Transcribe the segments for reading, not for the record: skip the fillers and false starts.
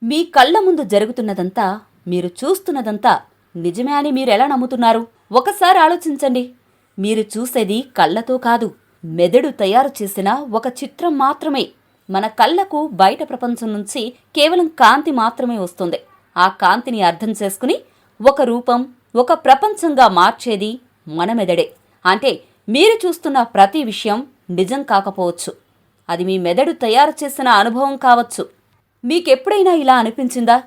మీ కళ్ళ ముందు జరుగుతున్నదంతా, మీరు చూస్తున్నదంతా నిజమే అని మీరెలా నమ్ముతున్నారు? ఒకసారి ఆలోచించండి. మీరు చూసేది కళ్ళతో కాదు, మెదడు తయారు చేసిన ఒక చిత్రం మాత్రమే. మన కళ్ళకు బయట ప్రపంచం నుంచి కేవలం కాంతి మాత్రమే వస్తుంది. ఆ కాంతిని అర్థం చేసుకుని ఒక రూపం, ఒక ప్రపంచంగా మార్చేది మన మెదడే. అంటే మీరు చూస్తున్న ప్రతి విషయం నిజం కాకపోవచ్చు, అది మీ మెదడు తయారు చేసిన అనుభవం కావచ్చు. మీకెప్పుడైనా ఇలా అనిపించిందా?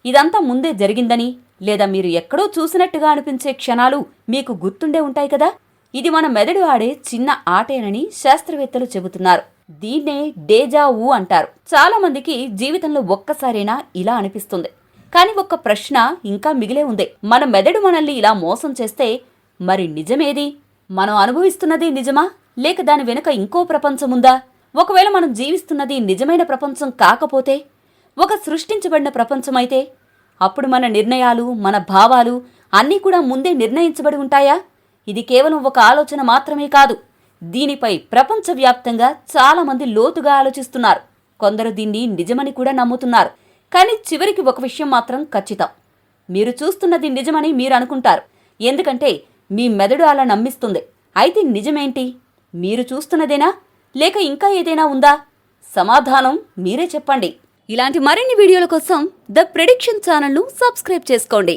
ఇదంతా ముందే జరిగిందని, లేదా మీరు ఎక్కడో చూసినట్టుగా అనిపించే క్షణాలు మీకు గుర్తుండే ఉంటాయి కదా? ఇది మన మెదడు ఆడే చిన్న ఆటేనని శాస్త్రవేత్తలు చెబుతున్నారు. దీన్నే డేజా వూ అంటారు. చాలా మందికి జీవితంలో ఒక్కసారైనా ఇలా అనిపిస్తుంది. కానీ ఒక్క ప్రశ్న ఇంకా మిగిలే ఉంది. మన మెదడు మనల్ని ఇలా మోసం చేస్తే మరి నిజమేది? మనం అనుభవిస్తున్నది నిజమా, లేక దాని వెనుక ఇంకో ప్రపంచముందా? ఒకవేళ మనం జీవిస్తున్నది నిజమైన ప్రపంచం కాకపోతే, ఒక సృష్టించబడిన ప్రపంచమైతే, అప్పుడు మన నిర్ణయాలు, మన భావాలు అన్నీ కూడా ముందే నిర్ణయించబడి ఉంటాయా? ఇది కేవలం ఒక ఆలోచన మాత్రమే కాదు. దీనిపై ప్రపంచవ్యాప్తంగా చాలామంది లోతుగా ఆలోచిస్తున్నారు. కొందరు దీన్ని నిజమని కూడా నమ్ముతున్నారు. కానీ చివరికి ఒక విషయం మాత్రం ఖచ్చితం. మీరు చూస్తున్నది నిజమని మీరు అనుకుంటారు, ఎందుకంటే మీ మెదడు అలా నమ్మిస్తుంది. అయితే నిజమేంటి? మీరు చూస్తున్నదేనా, లేక ఇంకా ఏదైనా ఉందా? సమాధానం మీరే చెప్పండి. ఇలాంటి మరిన్ని వీడియోల కోసం ద ప్రెడిక్షన్ ఛానల్ను సబ్స్క్రైబ్ చేసుకోండి.